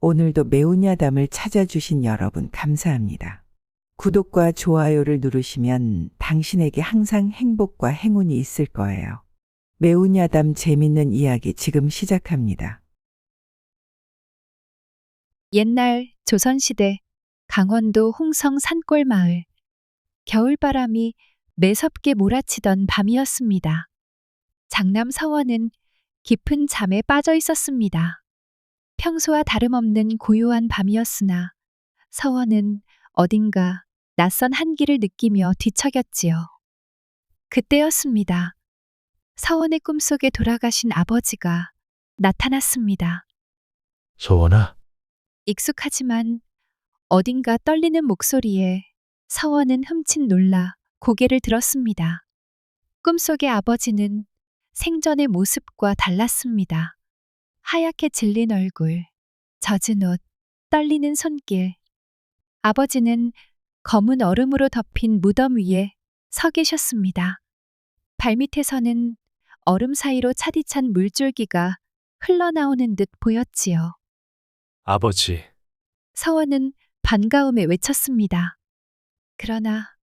오늘도 매운 야담을 찾아주신 여러분 감사합니다. 구독과 좋아요를 누르시면 당신에게 항상 행복과 행운이 있을 거예요. 매운 야담 재밌는 이야기 지금 시작합니다. 옛날 조선시대 강원도 홍성 산골 마을. 겨울바람이 매섭게 몰아치던 밤이었습니다. 장남 서원은 깊은 잠에 빠져 있었습니다. 평소와 다름없는 고요한 밤이었으나 서원은 어딘가 낯선 한기를 느끼며 뒤척였지요. 그때였습니다. 서원의 꿈속에 돌아가신 아버지가 나타났습니다. 서원아, 익숙하지만 어딘가 떨리는 목소리에 서원은 흠칫 놀라 고개를 들었습니다. 꿈속의 아버지는 생전의 모습과 달랐습니다. 하얗게 질린 얼굴, 젖은 옷, 떨리는 손길. 아버지는 검은 얼음으로 덮인 무덤 위에 서 계셨습니다. 발밑에서는 얼음 사이로 차디찬 물줄기가 흘러나오는 듯 보였지요. 아버지, 서원은 반가움에 외쳤습니다. 그러나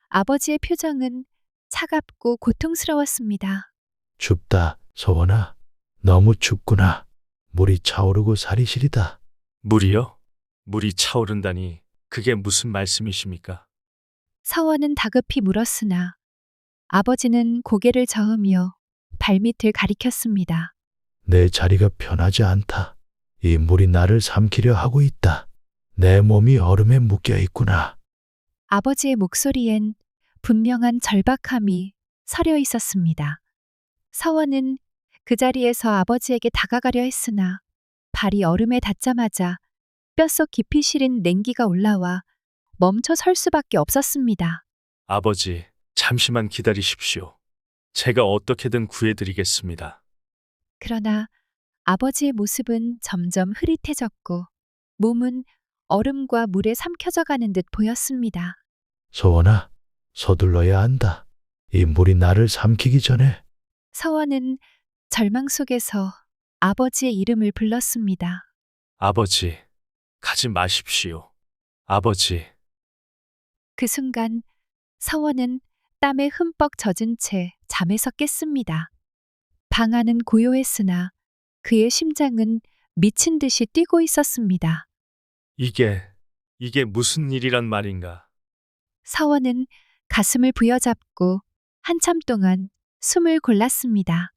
아버지의 표정은 차갑고 고통스러웠습니다. 춥다, 서원아. 너무 춥구나. 물이 차오르고 살이 시리다. 물이요? 물이 차오른다니 그게 무슨 말씀이십니까? 서원은 다급히 물었으나 아버지는 고개를 저으며 발밑을 가리켰습니다. 내 자리가 편하지 않다. 이 물이 나를 삼키려 하고 있다. 내 몸이 얼음에 묶여 있구나. 아버지의 목소리엔 분명한 절박함이 서려 있었습니다. 서원은 그 자리에서 아버지에게 다가가려 했으나 발이 얼음에 닿자마자 뼛속 깊이 시린 냉기가 올라와 멈춰 설 수밖에 없었습니다. 아버지, 잠시만 기다리십시오. 제가 어떻게든 구해드리겠습니다. 그러나 아버지의 모습은 점점 흐릿해졌고 몸은 얼음과 물에 삼켜져 가는 듯 보였습니다. 서원아, 서둘러야 한다. 이 물이 나를 삼키기 전에. 서원은 절망 속에서 아버지의 이름을 불렀습니다. 아버지, 가지 마십시오. 아버지, 그 순간 서원은 땀에 흠뻑 젖은 채 잠에서 깼습니다. 방 안은 고요했으나 그의 심장은 미친 듯이 뛰고 있었습니다. 이게 무슨 일이란 말인가? 서원은 가슴을 부여잡고 한참 동안 숨을 골랐습니다.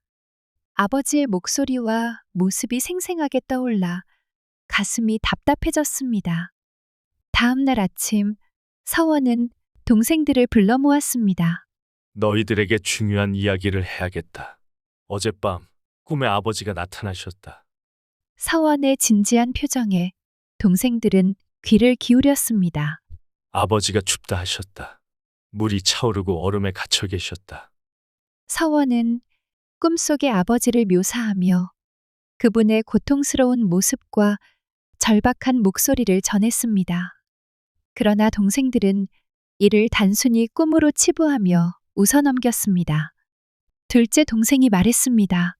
아버지의 목소리와 모습이 생생하게 떠올라 가슴이 답답해졌습니다. 다음 날 아침 서원은 동생들을 불러 모았습니다. 너희들에게 중요한 이야기를 해야겠다. 어젯밤 꿈에 아버지가 나타나셨다. 서원의 진지한 표정에 동생들은 귀를 기울였습니다. 아버지가 춥다 하셨다. 물이 차오르고 얼음에 갇혀 계셨다. 서원은 꿈속의 아버지를 묘사하며 그분의 고통스러운 모습과 절박한 목소리를 전했습니다. 그러나 동생들은 이를 단순히 꿈으로 치부하며 웃어넘겼습니다. 둘째 동생이 말했습니다.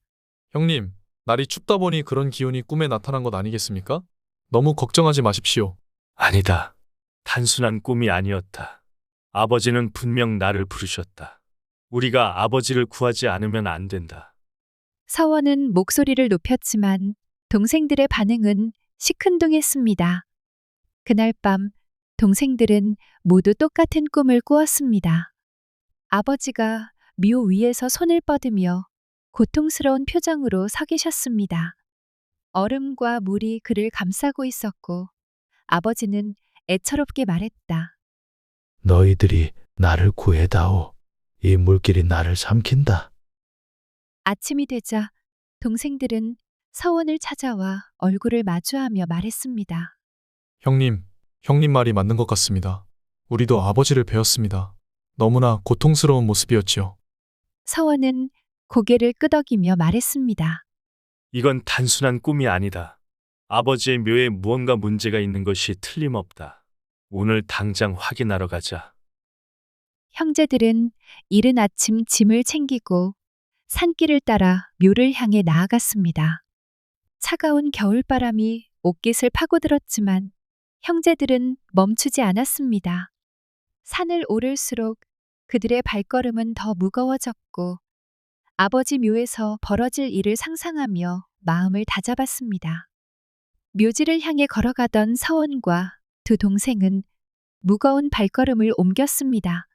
형님, 날이 춥다 보니 그런 기운이 꿈에 나타난 것 아니겠습니까? 너무 걱정하지 마십시오. 아니다. 단순한 꿈이 아니었다. 아버지는 분명 나를 부르셨다. 우리가 아버지를 구하지 않으면 안 된다. 서원은 목소리를 높였지만 동생들의 반응은 시큰둥했습니다. 그날 밤 동생들은 모두 똑같은 꿈을 꾸었습니다. 아버지가 묘 위에서 손을 뻗으며 고통스러운 표정으로 서 계셨습니다. 얼음과 물이 그를 감싸고 있었고 아버지는 애처롭게 말했다. 너희들이 나를 구해다오. 이 물길이 나를 삼킨다. 아침이 되자 동생들은 서원을 찾아와 얼굴을 마주하며 말했습니다. 형님 말이 맞는 것 같습니다. 우리도 아버지를 배웠습니다. 너무나 고통스러운 모습이었지요. 서원은 고개를 끄덕이며 말했습니다. 이건 단순한 꿈이 아니다. 아버지의 묘에 무언가 문제가 있는 것이 틀림없다. 오늘 당장 확인하러 가자. 형제들은 이른 아침 짐을 챙기고 산길을 따라 묘를 향해 나아갔습니다. 차가운 겨울바람이 옷깃을 파고들었지만 형제들은 멈추지 않았습니다. 산을 오를수록 그들의 발걸음은 더 무거워졌고 아버지 묘에서 벌어질 일을 상상하며 마음을 다잡았습니다. 묘지를 향해 걸어가던 서원과 두 동생은 무거운 발걸음을 옮겼습니다.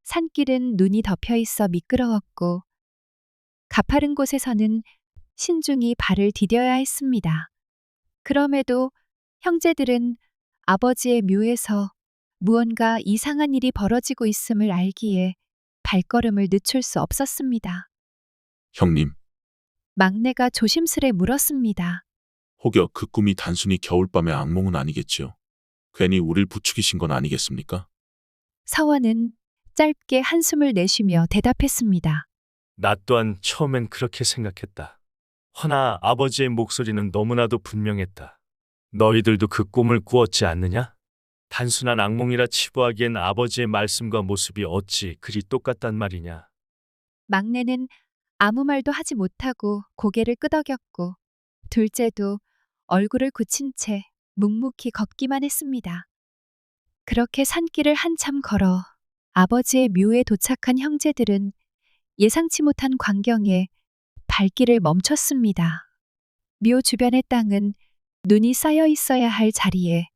산길은 눈이 덮여 있어 미끄러웠고 가파른 곳에서는 신중히 발을 디뎌야 했습니다. 그럼에도 형제들은 아버지의 묘에서 무언가 이상한 일이 벌어지고 있음을 알기에 발걸음을 늦출 수 없었습니다. 형님, 막내가 조심스레 물었습니다. 혹여 그 꿈이 단순히 겨울밤의 악몽은 아니겠지요? 괜히 우릴 부추기신 건 아니겠습니까? 서원은 짧게 한숨을 내쉬며 대답했습니다. 나 또한 처음엔 그렇게 생각했다. 허나 아버지의 목소리는 너무나도 분명했다. 너희들도 그 꿈을 꾸었지 않느냐? 단순한 악몽이라 치부하기엔 아버지의 말씀과 모습이 어찌 그리 똑같단 말이냐. 막내는 아무 말도 하지 못하고 고개를 끄덕였고 둘째도 얼굴을 굳힌 채 묵묵히 걷기만 했습니다. 그렇게 산길을 한참 걸어 아버지의 묘에 도착한 형제들은 예상치 못한 광경에 발길을 멈췄습니다. 묘 주변의 땅은 눈이 쌓여 있어야 할 자리에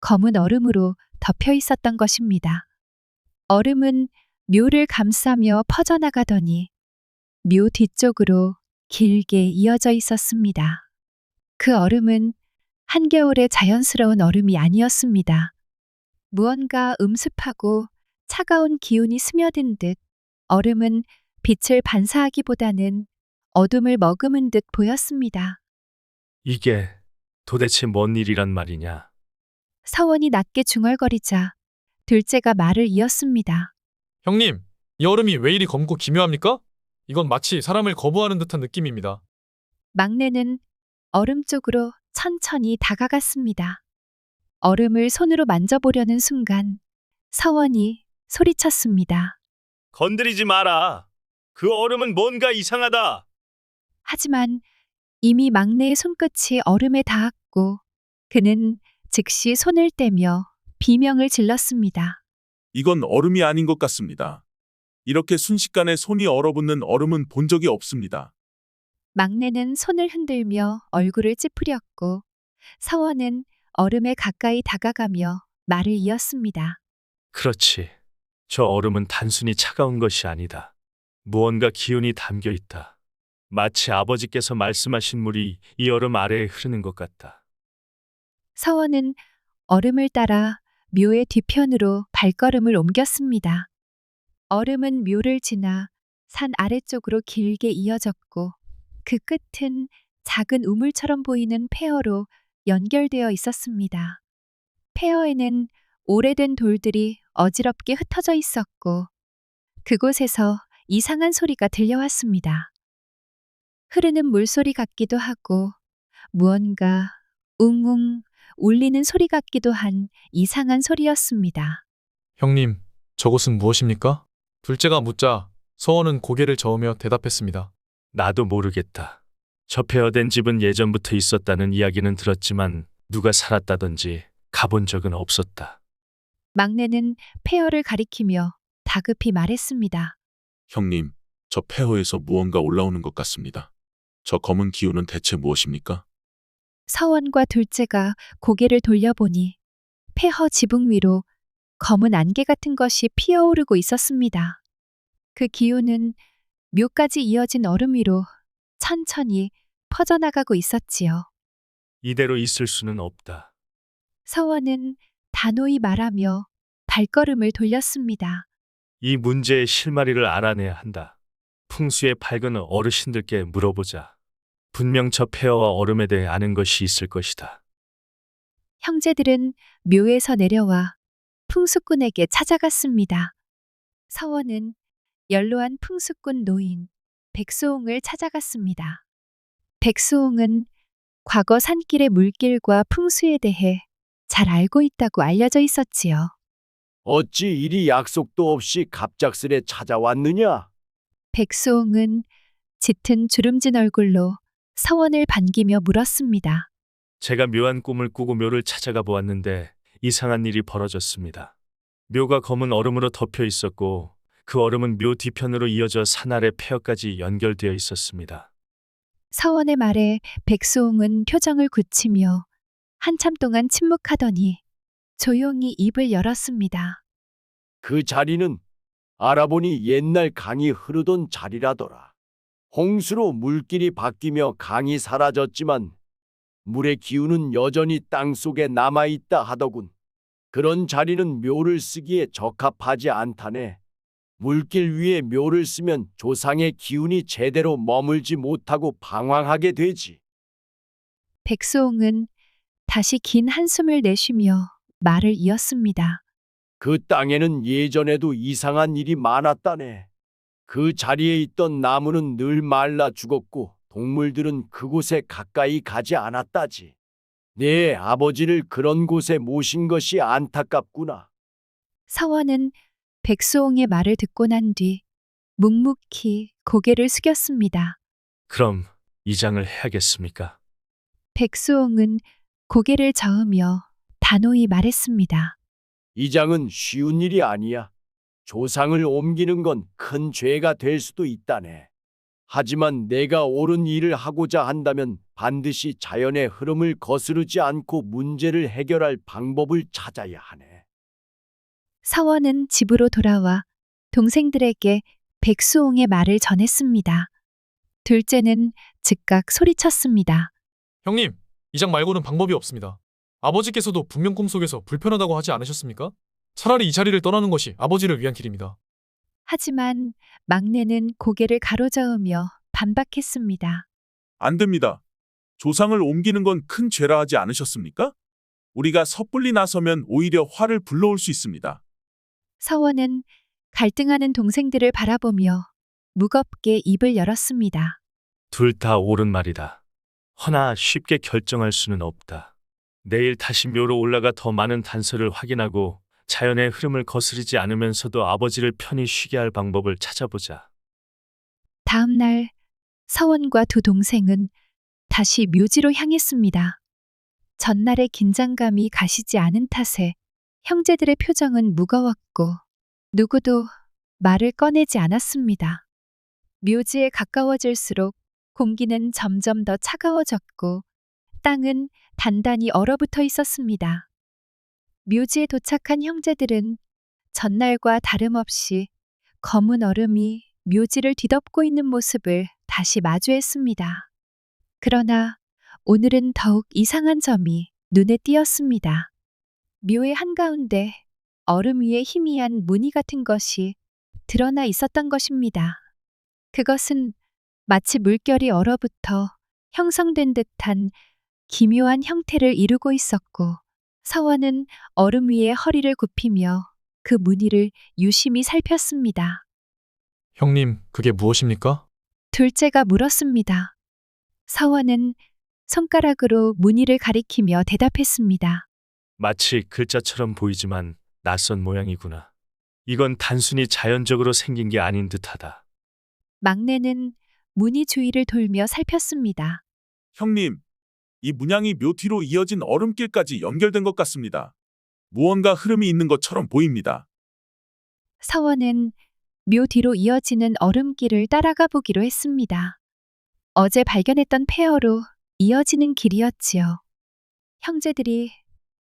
검은 얼음으로 덮여 있었던 것입니다. 얼음은 묘를 감싸며 퍼져나가더니 묘 뒤쪽으로 길게 이어져 있었습니다. 그 얼음은 한겨울의 자연스러운 얼음이 아니었습니다. 무언가 음습하고 차가운 기운이 스며든 듯 얼음은 빛을 반사하기보다는 어둠을 머금은 듯 보였습니다. 이게 도대체 뭔 일이란 말이냐? 서원이 낮게 중얼거리자 둘째가 말을 이었습니다. 형님, 이 얼음이 왜 이리 검고 기묘합니까? 이건 마치 사람을 거부하는 듯한 느낌입니다. 막내는 얼음 쪽으로 천천히 다가갔습니다. 얼음을 손으로 만져보려는 순간 서원이 소리쳤습니다. 건드리지 마라. 그 얼음은 뭔가 이상하다. 하지만 이미 막내의 손끝이 얼음에 닿았고 그는 즉시 손을 떼며 비명을 질렀습니다. 이건 얼음이 아닌 것 같습니다. 이렇게 순식간에 손이 얼어붙는 얼음은 본 적이 없습니다. 막내는 손을 흔들며 얼굴을 찌푸렸고 서원은 얼음에 가까이 다가가며 말을 이었습니다. 그렇지. 저 얼음은 단순히 차가운 것이 아니다. 무언가 기운이 담겨 있다. 마치 아버지께서 말씀하신 물이 이 얼음 아래에 흐르는 것 같다. 서원은 얼음을 따라 묘의 뒤편으로 발걸음을 옮겼습니다. 얼음은 묘를 지나 산 아래쪽으로 길게 이어졌고 그 끝은 작은 우물처럼 보이는 폐허로 연결되어 있었습니다. 폐허에는 오래된 돌들이 어지럽게 흩어져 있었고 그곳에서 이상한 소리가 들려왔습니다. 흐르는 물소리 같기도 하고 무언가 웅웅 울리는 소리 같기도 한 이상한 소리였습니다. 형님, 저곳은 무엇입니까? 둘째가 묻자 서원은 고개를 저으며 대답했습니다. 나도 모르겠다. 저 폐허된 집은 예전부터 있었다는 이야기는 들었지만 누가 살았다든지 가본 적은 없었다. 막내는 폐허를 가리키며 다급히 말했습니다. 형님, 저 폐허에서 무언가 올라오는 것 같습니다. 저 검은 기운은 대체 무엇입니까? 서원과 둘째가 고개를 돌려보니 폐허 지붕 위로 검은 안개 같은 것이 피어오르고 있었습니다. 그 기운은 묘까지 이어진 얼음 위로 천천히 퍼져나가고 있었지요. 이대로 있을 수는 없다. 서원은 단호히 말하며 발걸음을 돌렸습니다. 이 문제의 실마리를 알아내야 한다. 풍수의 밝은 어르신들께 물어보자. 분명 저 폐허와 얼음에 대해 아는 것이 있을 것이다. 형제들은 묘에서 내려와 풍수꾼에게 찾아갔습니다. 서원은 연로한 풍수꾼 노인 백수홍을 찾아갔습니다. 백수홍은 과거 산길의 물길과 풍수에 대해 잘 알고 있다고 알려져 있었지요. 어찌 이리 약속도 없이 갑작스레 찾아왔느냐? 백수홍은 짙은 주름진 얼굴로 서원을 반기며 물었습니다. 제가 묘한 꿈을 꾸고 묘를 찾아가 보았는데 이상한 일이 벌어졌습니다. 묘가 검은 얼음으로 덮여 있었고 그 얼음은 묘 뒤편으로 이어져 산 아래 폐허까지 연결되어 있었습니다. 서원의 말에 백수홍은 표정을 굳히며 한참 동안 침묵하더니 조용히 입을 열었습니다. 그 자리는 알아보니 옛날 강이 흐르던 자리라더라. 홍수로 물길이 바뀌며 강이 사라졌지만 물의 기운은 여전히 땅속에 남아있다 하더군. 그런 자리는 묘를 쓰기에 적합하지 않다네. 물길 위에 묘를 쓰면 조상의 기운이 제대로 머물지 못하고 방황하게 되지. 백수홍은 다시 긴 한숨을 내쉬며 말을 이었습니다. 그 땅에는 예전에도 이상한 일이 많았다네. 그 자리에 있던 나무는 늘 말라 죽었고 동물들은 그곳에 가까이 가지 않았다지. 내 아버지를 그런 곳에 모신 것이 안타깝구나. 서원은 백수홍의 말을 듣고 난 뒤 묵묵히 고개를 숙였습니다. 그럼 이장을 해야겠습니까? 백수홍은 고개를 저으며 단호히 말했습니다. 이장은 쉬운 일이 아니야. 조상을 옮기는 건 큰 죄가 될 수도 있다네. 하지만 내가 옳은 일을 하고자 한다면 반드시 자연의 흐름을 거스르지 않고 문제를 해결할 방법을 찾아야 하네. 서원은 집으로 돌아와 동생들에게 백수홍의 말을 전했습니다. 둘째는 즉각 소리쳤습니다. 형님, 이장 말고는 방법이 없습니다. 아버지께서도 분명 꿈속에서 불편하다고 하지 않으셨습니까? 차라리 이 자리를 떠나는 것이 아버지를 위한 길입니다. 하지만 막내는 고개를 가로저으며 반박했습니다. 안 됩니다. 조상을 옮기는 건 큰 죄라 하지 않으셨습니까? 우리가 섣불리 나서면 오히려 화를 불러올 수 있습니다. 서원은 갈등하는 동생들을 바라보며 무겁게 입을 열었습니다. 둘 다 옳은 말이다. 허나 쉽게 결정할 수는 없다. 내일 다시 묘로 올라가 더 많은 단서를 확인하고 자연의 흐름을 거스르지 않으면서도 아버지를 편히 쉬게 할 방법을 찾아보자. 다음 날 서원과 두 동생은 다시 묘지로 향했습니다. 전날의 긴장감이 가시지 않은 탓에 형제들의 표정은 무거웠고 누구도 말을 꺼내지 않았습니다. 묘지에 가까워질수록 공기는 점점 더 차가워졌고 땅은 단단히 얼어붙어 있었습니다. 묘지에 도착한 형제들은 전날과 다름없이 검은 얼음이 묘지를 뒤덮고 있는 모습을 다시 마주했습니다. 그러나 오늘은 더욱 이상한 점이 눈에 띄었습니다. 묘의 한가운데 얼음 위에 희미한 무늬 같은 것이 드러나 있었던 것입니다. 그것은 마치 물결이 얼어붙어 형성된 듯한 기묘한 형태를 이루고 있었고 서원은 얼음 위에 허리를 굽히며 그 무늬를 유심히 살폈습니다. 형님, 그게 무엇입니까? 둘째가 물었습니다. 서원은 손가락으로 무늬를 가리키며 대답했습니다. 마치 글자처럼 보이지만 낯선 모양이구나. 이건 단순히 자연적으로 생긴 게 아닌 듯하다. 막내는 무늬 주위를 돌며 살폈습니다. 형님, 이 문양이 묘 뒤로 이어진 얼음길까지 연결된 것 같습니다. 무언가 흐름이 있는 것처럼 보입니다. 서원은 묘 뒤로 이어지는 얼음길을 따라가 보기로 했습니다. 어제 발견했던 폐허로 이어지는 길이었지요. 형제들이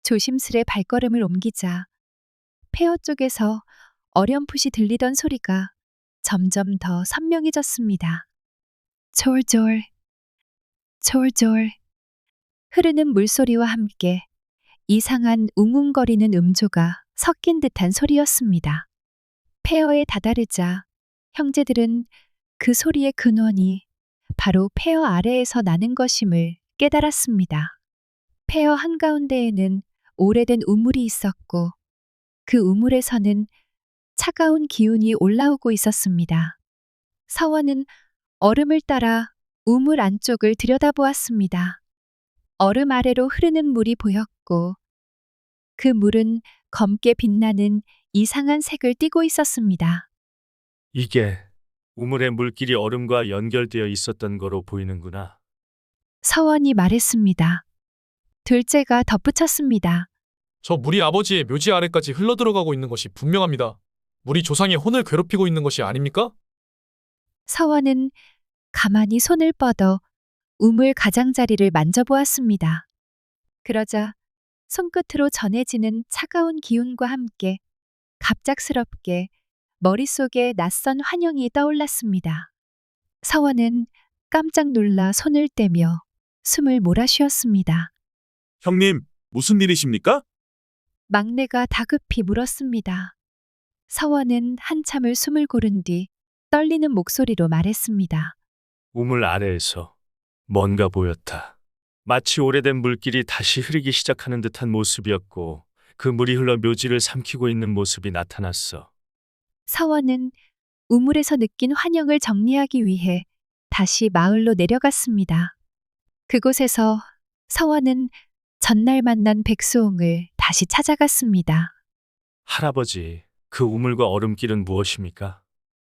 조심스레 발걸음을 옮기자 폐허 쪽에서 어렴풋이 들리던 소리가 점점 더 선명해졌습니다. 졸졸, 졸졸. 흐르는 물소리와 함께 이상한 웅웅거리는 음조가 섞인 듯한 소리였습니다. 폐허에 다다르자 형제들은 그 소리의 근원이 바로 폐허 아래에서 나는 것임을 깨달았습니다. 폐허 한가운데에는 오래된 우물이 있었고 그 우물에서는 차가운 기운이 올라오고 있었습니다. 서원은 얼음을 따라 우물 안쪽을 들여다보았습니다. 얼음 아래로 흐르는 물이 보였고 그 물은 검게 빛나는 이상한 색을 띠고 있었습니다. 이게 우물의 물길이 얼음과 연결되어 있었던 거로 보이는구나. 서원이 말했습니다. 둘째가 덧붙였습니다. 저 물이 아버지의 묘지 아래까지 흘러들어가고 있는 것이 분명합니다. 물이 조상의 혼을 괴롭히고 있는 것이 아닙니까? 서원은 가만히 손을 뻗어 우물 가장자리를 만져보았습니다. 그러자 손끝으로 전해지는 차가운 기운과 함께 갑작스럽게 머릿속에 낯선 환영이 떠올랐습니다. 서원은 깜짝 놀라 손을 떼며 숨을 몰아쉬었습니다. 형님, 무슨 일이십니까? 막내가 다급히 물었습니다. 서원은 한참을 숨을 고른 뒤 떨리는 목소리로 말했습니다. 우물 아래에서 뭔가 보였다. 마치 오래된 물길이 다시 흐르기 시작하는 듯한 모습이었고 그 물이 흘러 묘지를 삼키고 있는 모습이 나타났어. 서원은 우물에서 느낀 환영을 정리하기 위해 다시 마을로 내려갔습니다. 그곳에서 서원은 전날 만난 백수홍을 다시 찾아갔습니다. 할아버지, 그 우물과 얼음길은 무엇입니까?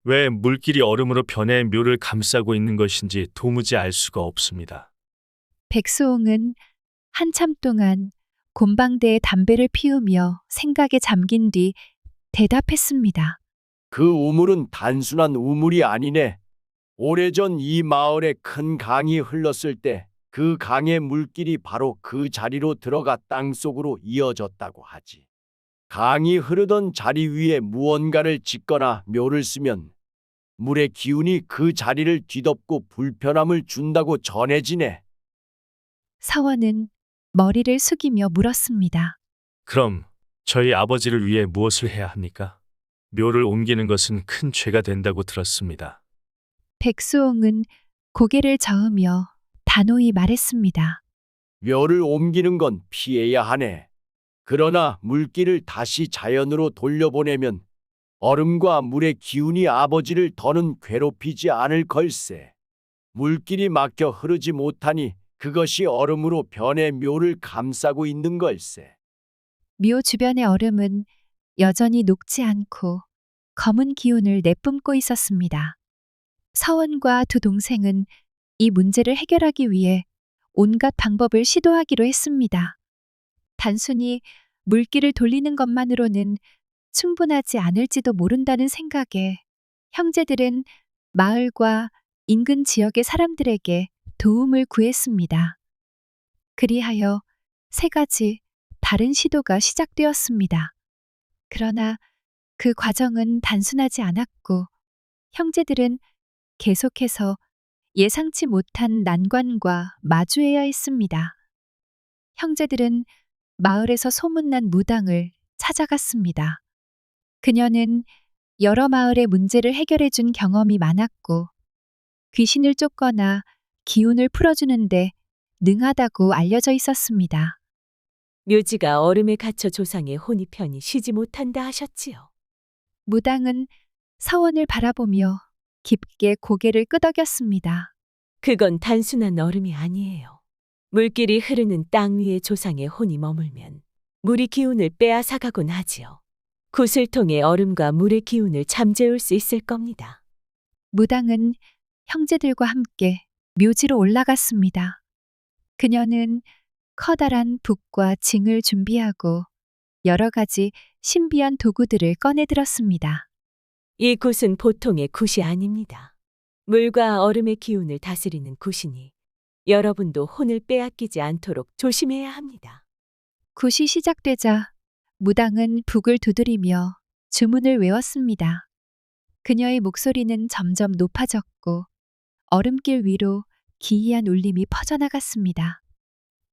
왜 물길이 얼음으로 변해 묘를 감싸고 있는 것인지 도무지 알 수가 없습니다. 백수홍은 한참 동안 곰방대에 담배를 피우며 생각에 잠긴 뒤 대답했습니다. 그 우물은 단순한 우물이 아니네. 오래전 이 마을에 큰 강이 흘렀을 때 그 강의 물길이 바로 그 자리로 들어가 땅속으로 이어졌다고 하지. 강이 흐르던 자리 위에 무언가를 짓거나 묘를 쓰면 물의 기운이 그 자리를 뒤덮고 불편함을 준다고 전해지네. 서원은 머리를 숙이며 물었습니다. 그럼 저희 아버지를 위해 무엇을 해야 합니까? 묘를 옮기는 것은 큰 죄가 된다고 들었습니다. 백수홍은 고개를 저으며 단호히 말했습니다. 묘를 옮기는 건 피해야 하네. 그러나 물길을 다시 자연으로 돌려보내면 얼음과 물의 기운이 아버지를 더는 괴롭히지 않을 걸세. 물길이 막혀 흐르지 못하니 그것이 얼음으로 변해 묘를 감싸고 있는 걸세. 묘 주변의 얼음은 여전히 녹지 않고 검은 기운을 내뿜고 있었습니다. 서원과 두 동생은 이 문제를 해결하기 위해 온갖 방법을 시도하기로 했습니다. 단순히 물길을 돌리는 것만으로는 충분하지 않을지도 모른다는 생각에 형제들은 마을과 인근 지역의 사람들에게 도움을 구했습니다. 그리하여 세 가지 다른 시도가 시작되었습니다. 그러나 그 과정은 단순하지 않았고 형제들은 계속해서 예상치 못한 난관과 마주해야 했습니다. 형제들은 마을에서 소문난 무당을 찾아갔습니다. 그녀는 여러 마을의 문제를 해결해 준 경험이 많았고 귀신을 쫓거나 기운을 풀어주는데 능하다고 알려져 있었습니다. 묘지가 얼음에 갇혀 조상의 혼이 편히 쉬지 못한다 하셨지요. 무당은 서원을 바라보며 깊게 고개를 끄덕였습니다. 그건 단순한 얼음이 아니에요. 물길이 흐르는 땅 위에 조상의 혼이 머물면 물이 기운을 빼앗아가곤 하지요. 굿을 통해 얼음과 물의 기운을 잠재울 수 있을 겁니다. 무당은 형제들과 함께 묘지로 올라갔습니다. 그녀는 커다란 붓과 징을 준비하고 여러 가지 신비한 도구들을 꺼내 들었습니다. 이 굿은 보통의 굿이 아닙니다. 물과 얼음의 기운을 다스리는 굿이니 여러분도 혼을 빼앗기지 않도록 조심해야 합니다. 굿이 시작되자 무당은 북을 두드리며 주문을 외웠습니다. 그녀의 목소리는 점점 높아졌고 얼음길 위로 기이한 울림이 퍼져나갔습니다.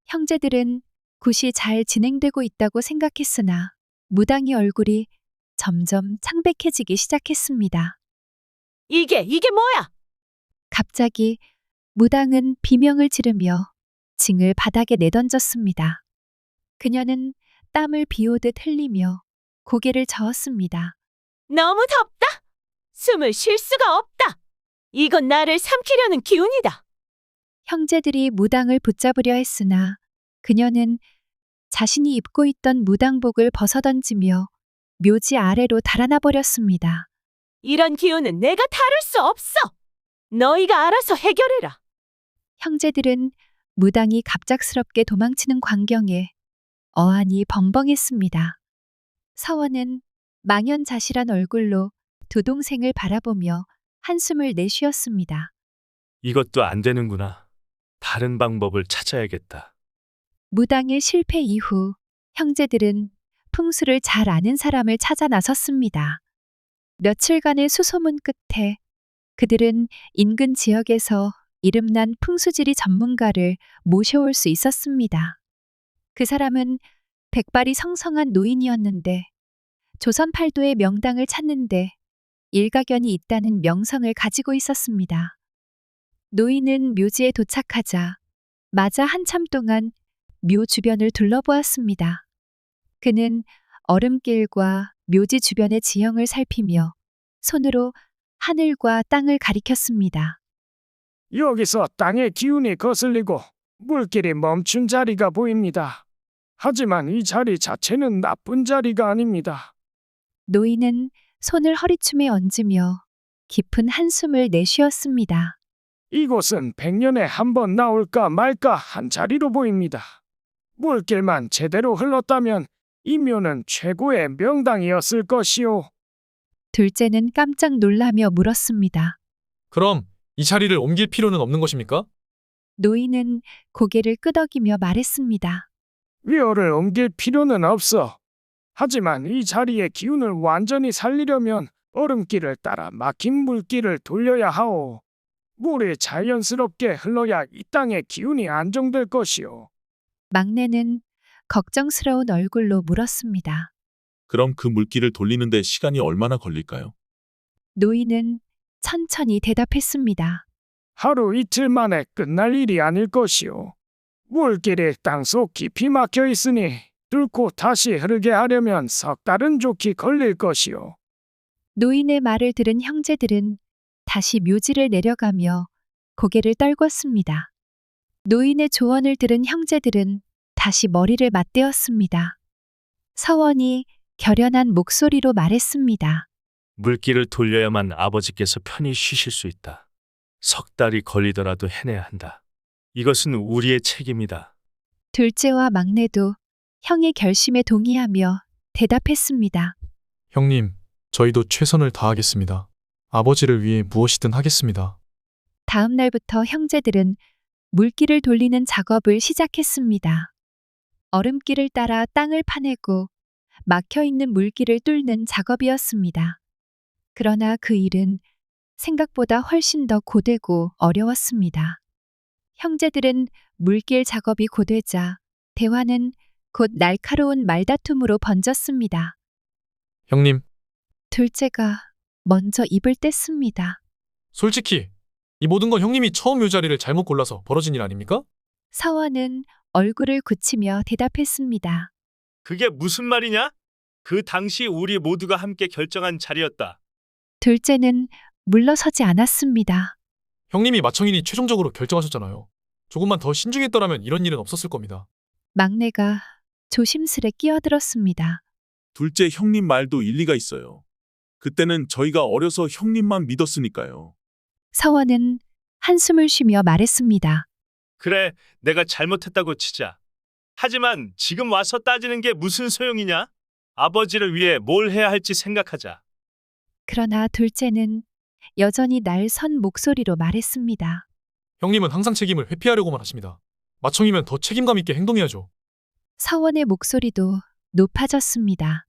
형제들은 굿이 잘 진행되고 있다고 생각했으나 무당의 얼굴이 점점 창백해지기 시작했습니다. 이게 뭐야? 갑자기 무당은 비명을 지르며 징을 바닥에 내던졌습니다. 그녀는 땀을 비오듯 흘리며 고개를 저었습니다. 너무 덥다. 숨을 쉴 수가 없다. 이건 나를 삼키려는 기운이다. 형제들이 무당을 붙잡으려 했으나 그녀는 자신이 입고 있던 무당복을 벗어던지며 묘지 아래로 달아나 버렸습니다. 이런 기운은 내가 다룰 수 없어. 너희가 알아서 해결해라. 형제들은 무당이 갑작스럽게 도망치는 광경에 어안이 벙벙했습니다. 서원은 망연자실한 얼굴로 두 동생을 바라보며 한숨을 내쉬었습니다. 이것도 안 되는구나. 다른 방법을 찾아야겠다. 무당의 실패 이후 형제들은 풍수를 잘 아는 사람을 찾아 나섰습니다. 며칠간의 수소문 끝에 그들은 인근 지역에서 이름난 풍수지리 전문가를 모셔올 수 있었습니다. 그 사람은 백발이 성성한 노인이었는데 조선 팔도의 명당을 찾는데 일가견이 있다는 명성을 가지고 있었습니다. 노인은 묘지에 도착하자 마자 한참 동안 묘 주변을 둘러보았습니다. 그는 얼음길과 묘지 주변의 지형을 살피며 손으로 하늘과 땅을 가리켰습니다. 여기서 땅의 기운이 거슬리고 물길이 멈춘 자리가 보입니다. 하지만 이 자리 자체는 나쁜 자리가 아닙니다. 노인은 손을 허리춤에 얹으며 깊은 한숨을 내쉬었습니다. 이곳은 100년에 한 번 나올까 말까 한 자리로 보입니다. 물길만 제대로 흘렀다면 이 묘는 최고의 명당이었을 것이오. 둘째는 깜짝 놀라며 물었습니다. 그럼 이 자리를 옮길 필요는 없는 것입니까? 노인은 고개를 끄덕이며 말했습니다. 묘를 옮길 필요는 없어. 하지만 이 자리의 기운을 완전히 살리려면 얼음길을 따라 막힌 물길을 돌려야 하오. 물이 자연스럽게 흘러야 이 땅의 기운이 안정될 것이오. 막내는 걱정스러운 얼굴로 물었습니다. 그럼 그 물길을 돌리는데 시간이 얼마나 걸릴까요? 노인은 천천히 대답했습니다. 하루 이틀 만에 끝날 일이 아닐 것이오. 물길이 땅속 깊이 막혀 있으니 뚫고 다시 흐르게 하려면 석 달은 좋게 걸릴 것이오. 노인의 말을 들은 형제들은 다시 묘지를 내려가며 고개를 떨궜습니다. 노인의 조언을 들은 형제들은 다시 머리를 맞대었습니다. 서원이 결연한 목소리로 말했습니다. 물길을 돌려야만 아버지께서 편히 쉬실 수 있다. 석 달이 걸리더라도 해내야 한다. 이것은 우리의 책임이다. 둘째와 막내도 형의 결심에 동의하며 대답했습니다. 형님, 저희도 최선을 다하겠습니다. 아버지를 위해 무엇이든 하겠습니다. 다음 날부터 형제들은 물길을 돌리는 작업을 시작했습니다. 얼음길을 따라 땅을 파내고 막혀 있는 물길을 뚫는 작업이었습니다. 그러나 그 일은 생각보다 훨씬 더 고되고 어려웠습니다. 형제들은 물길 작업이 고되자 대화는 곧 날카로운 말다툼으로 번졌습니다. 형님, 둘째가 먼저 입을 뗐습니다. 솔직히 이 모든 건 형님이 처음 묘자리를 잘못 골라서 벌어진 일 아닙니까? 서원은 얼굴을 굳히며 대답했습니다. 그게 무슨 말이냐? 그 당시 우리 모두가 함께 결정한 자리였다. 둘째는 물러서지 않았습니다. 형님이 마청인이 최종적으로 결정하셨잖아요. 조금만 더 신중했더라면 이런 일은 없었을 겁니다. 막내가 조심스레 끼어들었습니다. 둘째 형님 말도 일리가 있어요. 그때는 저희가 어려서 형님만 믿었으니까요. 서원은 한숨을 쉬며 말했습니다. 그래, 내가 잘못했다고 치자. 하지만 지금 와서 따지는 게 무슨 소용이냐? 아버지를 위해 뭘 해야 할지 생각하자. 그러나 둘째는 여전히 날선 목소리로 말했습니다. 형님은 항상 책임을 회피하려고만 하십니다. 마청이면 더 책임감 있게 행동해야죠. 서원의 목소리도 높아졌습니다.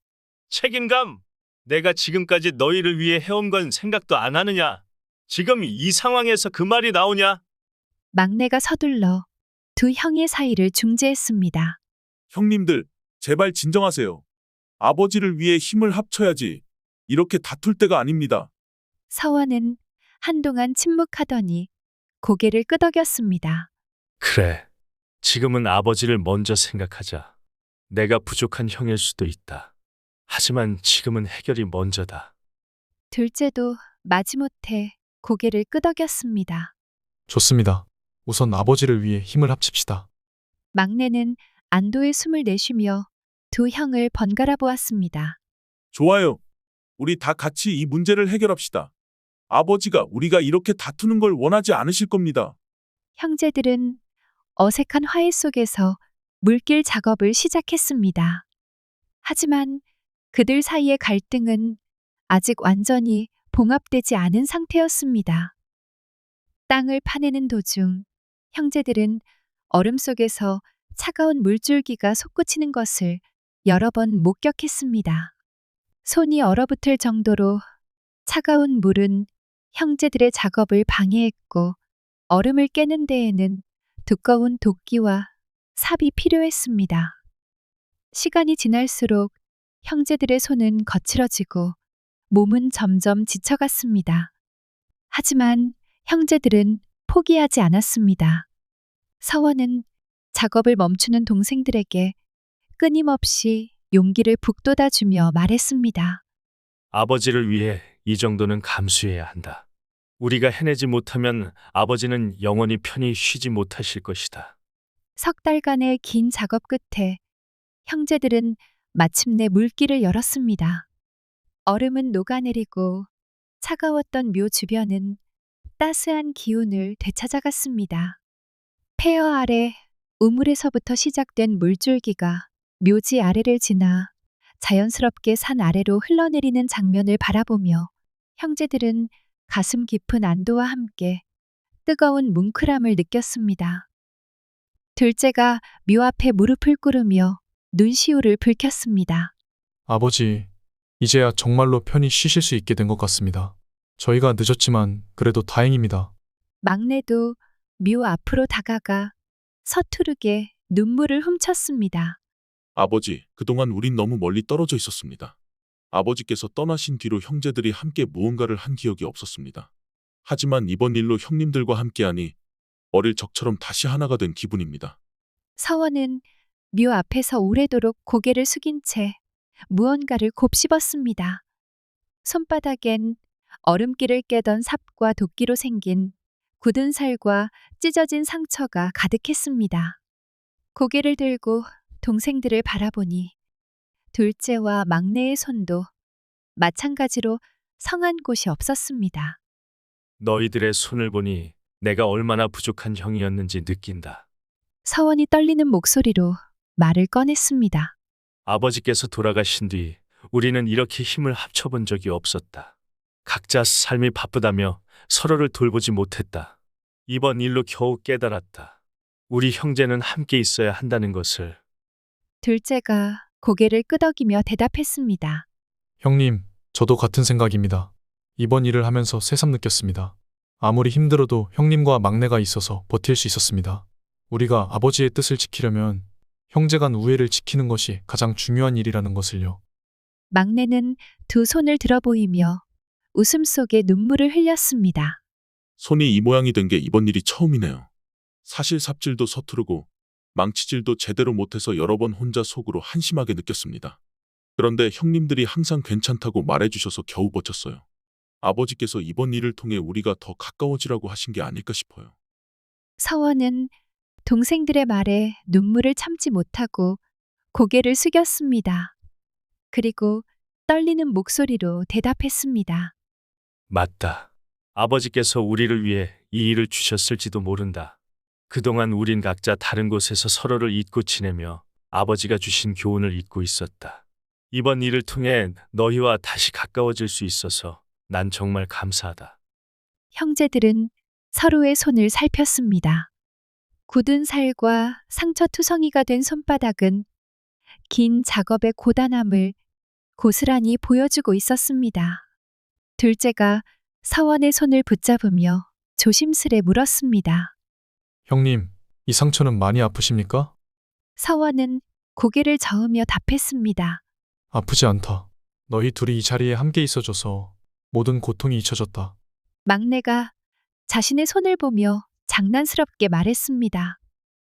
책임감? 내가 지금까지 너희를 위해 해온 건 생각도 안 하느냐? 지금 이 상황에서 그 말이 나오냐? 막내가 서둘러 두 형의 사이를 중재했습니다. 형님들, 제발 진정하세요. 아버지를 위해 힘을 합쳐야지. 이렇게 다툴 때가 아닙니다. 서원은 한동안 침묵하더니 고개를 끄덕였습니다. 그래, 지금은 아버지를 먼저 생각하자. 내가 부족한 형일 수도 있다. 하지만 지금은 해결이 먼저다. 둘째도 마지못해 고개를 끄덕였습니다. 좋습니다. 우선 아버지를 위해 힘을 합칩시다. 막내는 안도의 숨을 내쉬며 두 형을 번갈아 보았습니다. 좋아요. 우리 다 같이 이 문제를 해결합시다. 아버지가 우리가 이렇게 다투는 걸 원하지 않으실 겁니다. 형제들은 어색한 화해 속에서 물길 작업을 시작했습니다. 하지만 그들 사이의 갈등은 아직 완전히 봉합되지 않은 상태였습니다. 땅을 파내는 도중 형제들은 얼음 속에서 차가운 물줄기가 솟구치는 것을 여러 번 목격했습니다. 손이 얼어붙을 정도로 차가운 물은 형제들의 작업을 방해했고 얼음을 깨는 데에는 두꺼운 도끼와 삽이 필요했습니다. 시간이 지날수록 형제들의 손은 거칠어지고 몸은 점점 지쳐갔습니다. 하지만 형제들은 포기하지 않았습니다. 서원은 작업을 멈추는 동생들에게 끊임없이 용기를 북돋아주며 말했습니다. 아버지를 위해 이 정도는 감수해야 한다. 우리가 해내지 못하면 아버지는 영원히 편히 쉬지 못하실 것이다. 석 달간의 긴 작업 끝에 형제들은 마침내 물길을 열었습니다. 얼음은 녹아내리고 차가웠던 묘 주변은 따스한 기운을 되찾아갔습니다. 폐허 아래 우물에서부터 시작된 물줄기가 묘지 아래를 지나 자연스럽게 산 아래로 흘러내리는 장면을 바라보며 형제들은 가슴 깊은 안도와 함께 뜨거운 뭉클함을 느꼈습니다. 둘째가 묘 앞에 무릎을 꿇으며 눈시울을 붉혔습니다. 아버지, 이제야 정말로 편히 쉬실 수 있게 된 것 같습니다. 저희가 늦었지만 그래도 다행입니다. 막내도 묘 앞으로 다가가 서투르게 눈물을 훔쳤습니다. 아버지, 그동안 우린 너무 멀리 떨어져 있었습니다. 아버지께서 떠나신 뒤로 형제들이 함께 무언가를 한 기억이 없었습니다. 하지만 이번 일로 형님들과 함께하니 어릴 적처럼 다시 하나가 된 기분입니다. 서원은 묘 앞에서 오래도록 고개를 숙인 채 무언가를 곱씹었습니다. 손바닥엔 얼음길을 깨던 삽과 도끼로 생긴 굳은 살과 찢어진 상처가 가득했습니다. 고개를 들고 동생들을 바라보니 둘째와 막내의 손도 마찬가지로 성한 곳이 없었습니다. 너희들의 손을 보니 내가 얼마나 부족한 형이었는지 느낀다. 서원이 떨리는 목소리로 말을 꺼냈습니다. 아버지께서 돌아가신 뒤 우리는 이렇게 힘을 합쳐본 적이 없었다. 각자 삶이 바쁘다며 서로를 돌보지 못했다. 이번 일로 겨우 깨달았다. 우리 형제는 함께 있어야 한다는 것을. 둘째가 고개를 끄덕이며 대답했습니다. 형님, 저도 같은 생각입니다. 이번 일을 하면서 새삼 느꼈습니다. 아무리 힘들어도 형님과 막내가 있어서 버틸 수 있었습니다. 우리가 아버지의 뜻을 지키려면 형제 간 우애를 지키는 것이 가장 중요한 일이라는 것을요. 막내는 두 손을 들어 보이며 웃음 속에 눈물을 흘렸습니다. 손이 이 모양이 된 게 이번 일이 처음이네요. 사실 삽질도 서투르고 망치질도 제대로 못해서 여러 번 혼자 속으로 한심하게 느꼈습니다. 그런데 형님들이 항상 괜찮다고 말해주셔서 겨우 버텼어요. 아버지께서 이번 일을 통해 우리가 더 가까워지라고 하신 게 아닐까 싶어요. 서원은 동생들의 말에 눈물을 참지 못하고 고개를 숙였습니다. 그리고 떨리는 목소리로 대답했습니다. 맞다. 아버지께서 우리를 위해 이 일을 주셨을지도 모른다. 그동안 우린 각자 다른 곳에서 서로를 잊고 지내며 아버지가 주신 교훈을 잊고 있었다. 이번 일을 통해 너희와 다시 가까워질 수 있어서 난 정말 감사하다. 형제들은 서로의 손을 살폈습니다. 굳은 살과 상처투성이가 된 손바닥은 긴 작업의 고단함을 고스란히 보여주고 있었습니다. 둘째가 서원의 손을 붙잡으며 조심스레 물었습니다. 형님, 이 상처는 많이 아프십니까? 서원은 고개를 저으며 답했습니다. 아프지 않다. 너희 둘이 이 자리에 함께 있어줘서 모든 고통이 잊혀졌다. 막내가 자신의 손을 보며 장난스럽게 말했습니다.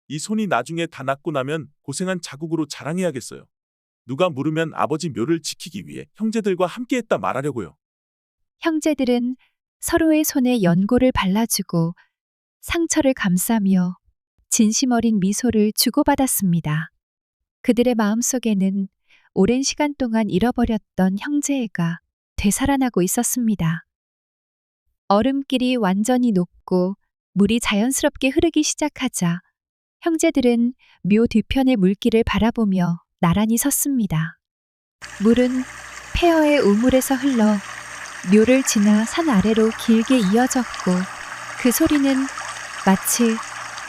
이 손이 나중에 다 낫고 나면 고생한 자국으로 자랑해야겠어요. 누가 물으면 아버지 묘를 지키기 위해 형제들과 함께했다 말하려고요. 형제들은 서로의 손에 연고를 발라주고 상처를 감싸며 진심 어린 미소를 주고받았습니다. 그들의 마음속에는 오랜 시간 동안 잃어버렸던 형제애가 되살아나고 있었습니다. 얼음길이 완전히 녹고 물이 자연스럽게 흐르기 시작하자 형제들은 묘 뒤편의 물길을 바라보며 나란히 섰습니다. 물은 폐허의 우물에서 흘러 묘를 지나 산 아래로 길게 이어졌고 그 소리는 마치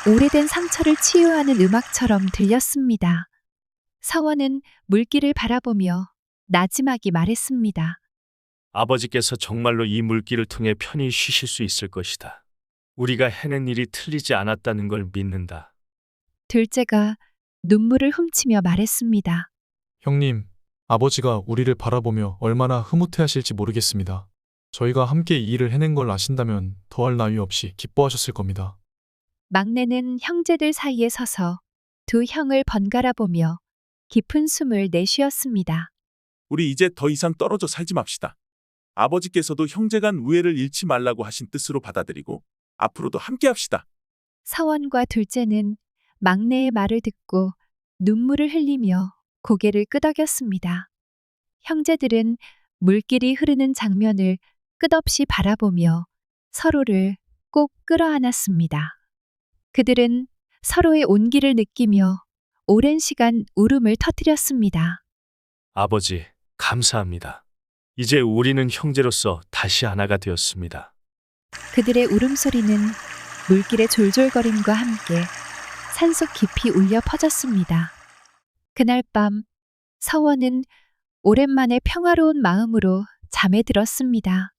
오래된 상처를 치유하는 음악처럼 들렸습니다. 서원은 물길을 바라보며 나지막이 말했습니다. 아버지께서 정말로 이 물길을 통해 편히 쉬실 수 있을 것이다. 우리가 해낸 일이 틀리지 않았다는 걸 믿는다. 둘째가 눈물을 훔치며 말했습니다. 형님, 아버지가 우리를 바라보며 얼마나 흐뭇해하실지 모르겠습니다. 저희가 함께 이 일을 해낸 걸 아신다면 더할 나위 없이 기뻐하셨을 겁니다. 막내는 형제들 사이에 서서 두 형을 번갈아 보며 깊은 숨을 내쉬었습니다. 우리 이제 더 이상 떨어져 살지 맙시다. 아버지께서도 형제간 우애를 잃지 말라고 하신 뜻으로 받아들이고 앞으로도 함께 합시다. 서원과 둘째는 막내의 말을 듣고 눈물을 흘리며 고개를 끄덕였습니다. 형제들은 물길이 흐르는 장면을 끝없이 바라보며 서로를 꼭 끌어안았습니다. 그들은 서로의 온기를 느끼며 오랜 시간 울음을 터뜨렸습니다. 아버지, 감사합니다. 이제 우리는 형제로서 다시 하나가 되었습니다. 그들의 울음소리는 물길의 졸졸거림과 함께 산속 깊이 울려 퍼졌습니다. 그날 밤 서원은 오랜만에 평화로운 마음으로 잠에 들었습니다.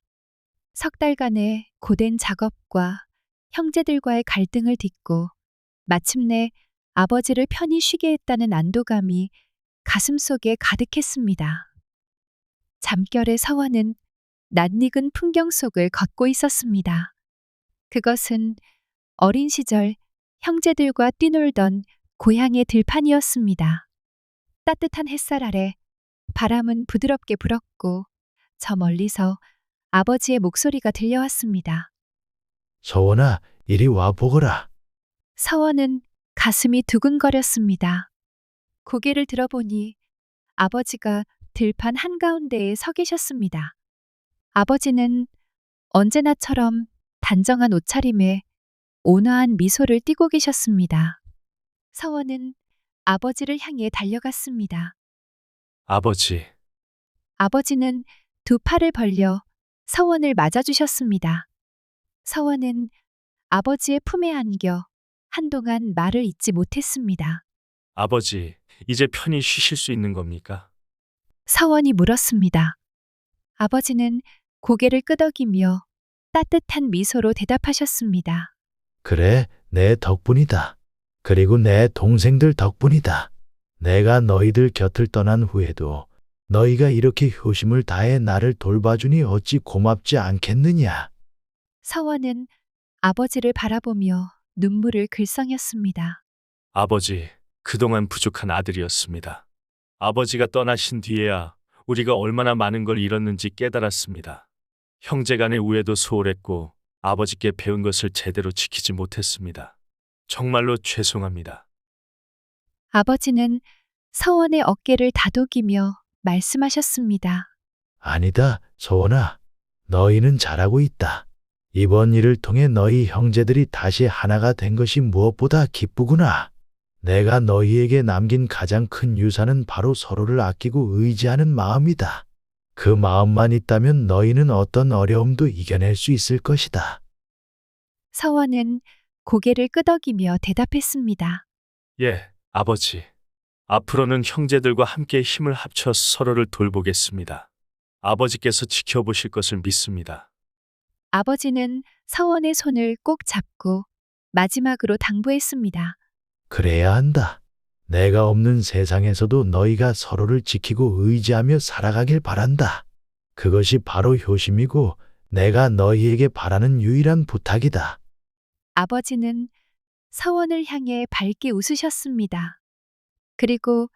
석 달간의 고된 작업과 형제들과의 갈등을 딛고 마침내 아버지를 편히 쉬게 했다는 안도감이 가슴속에 가득했습니다. 잠결에 서원은 낯익은 풍경 속을 걷고 있었습니다. 그것은 어린 시절 형제들과 뛰놀던 고향의 들판이었습니다. 따뜻한 햇살 아래 바람은 부드럽게 불었고 저 멀리서 아버지의 목소리가 들려왔습니다. 서원아, 이리 와 보거라. 서원은 가슴이 두근거렸습니다. 고개를 들어보니 아버지가 들판 한가운데에 서 계셨습니다. 아버지는 언제나처럼 단정한 옷차림에 온화한 미소를 띠고 계셨습니다. 서원은 아버지를 향해 달려갔습니다. 아버지, 아버지는 두 팔을 벌려 서원을 맞아주셨습니다. 서원은 아버지의 품에 안겨 한동안 말을 잇지 못했습니다. 아버지, 이제 편히 쉬실 수 있는 겁니까? 서원이 물었습니다. 아버지는 고개를 끄덕이며 따뜻한 미소로 대답하셨습니다. 그래, 내 덕분이다. 그리고 내 동생들 덕분이다. 내가 너희들 곁을 떠난 후에도 너희가 이렇게 효심을 다해 나를 돌봐주니 어찌 고맙지 않겠느냐. 서원은 아버지를 바라보며 눈물을 글썽였습니다. 아버지, 그동안 부족한 아들이었습니다. 아버지가 떠나신 뒤에야 우리가 얼마나 많은 걸 잃었는지 깨달았습니다. 형제간의 우애도 소홀했고 아버지께 배운 것을 제대로 지키지 못했습니다. 정말로 죄송합니다. 아버지는 서원의 어깨를 다독이며 말씀하셨습니다. 아니다, 서원아. 너희는 잘하고 있다. 이번 일을 통해 너희 형제들이 다시 하나가 된 것이 무엇보다 기쁘구나. 내가 너희에게 남긴 가장 큰 유산은 바로 서로를 아끼고 의지하는 마음이다. 그 마음만 있다면 너희는 어떤 어려움도 이겨낼 수 있을 것이다. 서원은 고개를 끄덕이며 대답했습니다. 예, 아버지. 앞으로는 형제들과 함께 힘을 합쳐 서로를 돌보겠습니다. 아버지께서 지켜보실 것을 믿습니다. 아버지는 서원의 손을 꼭 잡고 마지막으로 당부했습니다. 그래야 한다. 내가 없는 세상에서도 너희가 서로를 지키고 의지하며 살아가길 바란다. 그것이 바로 효심이고 내가 너희에게 바라는 유일한 부탁이다. 아버지는 서원을 향해 밝게 웃으셨습니다. 그리고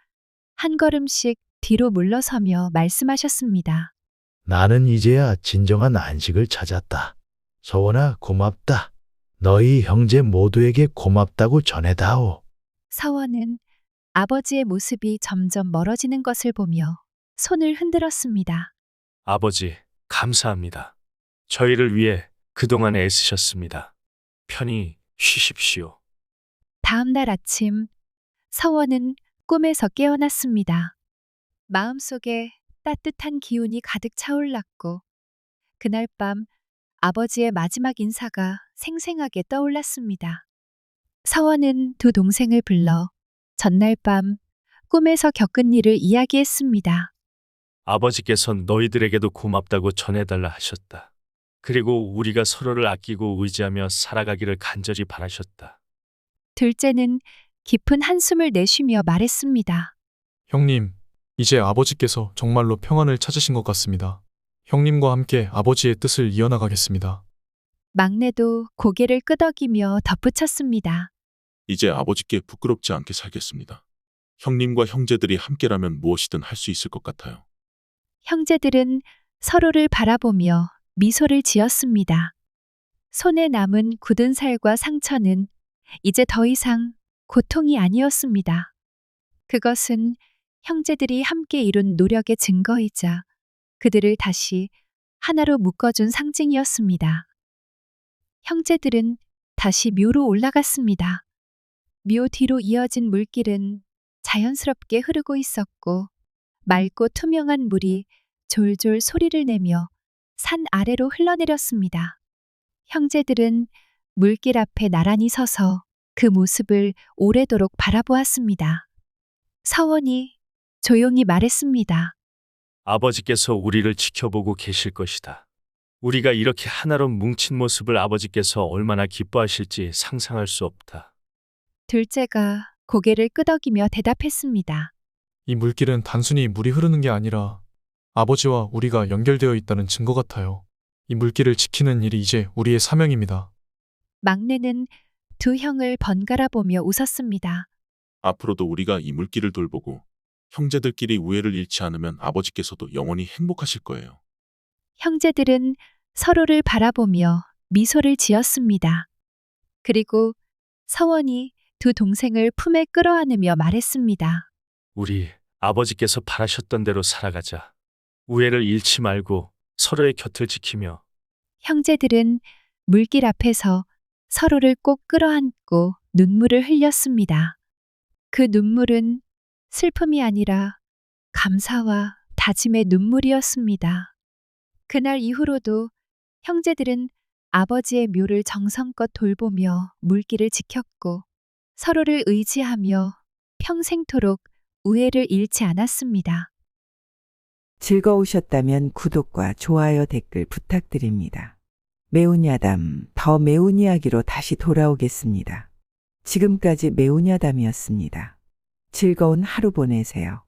한 걸음씩 뒤로 물러서며 말씀하셨습니다. 나는 이제야 진정한 안식을 찾았다. 서원아, 고맙다. 너희 형제 모두에게 고맙다고 전해다오. 서원은 아버지의 모습이 점점 멀어지는 것을 보며 손을 흔들었습니다. 아버지, 감사합니다. 저희를 위해 그동안 애쓰셨습니다. 편히 쉬십시오. 다음 날 아침, 서원은 꿈에서 깨어났습니다. 마음속에 따뜻한 기운이 가득 차올랐고, 그날 밤 아버지의 마지막 인사가 생생하게 떠올랐습니다. 서원은 두 동생을 불러 전날 밤 꿈에서 겪은 일을 이야기했습니다. 아버지께서 너희들에게도 고맙다고 전해달라 하셨다. 그리고 우리가 서로를 아끼고 의지하며 살아가기를 간절히 바라셨다. 둘째는 깊은 한숨을 내쉬며 말했습니다. 형님, 이제 아버지께서 정말로 평안을 찾으신 것 같습니다. 형님과 함께 아버지의 뜻을 이어나가겠습니다. 막내도 고개를 끄덕이며 덧붙였습니다. 이제 아버지께 부끄럽지 않게 살겠습니다. 형님과 형제들이 함께라면 무엇이든 할 수 있을 것 같아요. 형제들은 서로를 바라보며 미소를 지었습니다. 손에 남은 굳은 살과 상처는 이제 더 이상 고통이 아니었습니다. 그것은 형제들이 함께 이룬 노력의 증거이자 그들을 다시 하나로 묶어준 상징이었습니다. 형제들은 다시 묘로 올라갔습니다. 묘 뒤로 이어진 물길은 자연스럽게 흐르고 있었고, 맑고 투명한 물이 졸졸 소리를 내며 산 아래로 흘러내렸습니다. 형제들은 물길 앞에 나란히 서서 그 모습을 오래도록 바라보았습니다. 서원이 조용히 말했습니다. 아버지께서 우리를 지켜보고 계실 것이다. 우리가 이렇게 하나로 뭉친 모습을 아버지께서 얼마나 기뻐하실지 상상할 수 없다. 둘째가 고개를 끄덕이며 대답했습니다. 이 물길은 단순히 물이 흐르는 게 아니라 아버지와 우리가 연결되어 있다는 증거 같아요. 이 물길을 지키는 일이 이제 우리의 사명입니다. 막내는 두 형을 번갈아 보며 웃었습니다. 앞으로도 우리가 이 물길을 돌보고 형제들끼리 우애를 잃지 않으면 아버지께서도 영원히 행복하실 거예요. 형제들은 서로를 바라보며 미소를 지었습니다. 그리고 서원이 두 동생을 품에 끌어안으며 말했습니다. 우리 아버지께서 바라셨던 대로 살아가자. 우애를 잃지 말고 서로의 곁을 지키며. 형제들은 물길 앞에서 서로를 꼭 끌어안고 눈물을 흘렸습니다. 그 눈물은 슬픔이 아니라 감사와 다짐의 눈물이었습니다. 그날 이후로도 형제들은 아버지의 묘를 정성껏 돌보며 물길을 지켰고, 서로를 의지하며 평생토록 우애를 잃지 않았습니다. 즐거우셨다면 구독과 좋아요 댓글 부탁드립니다. 매운 야담, 더 매운 이야기로 다시 돌아오겠습니다. 지금까지 매운 야담이었습니다. 즐거운 하루 보내세요.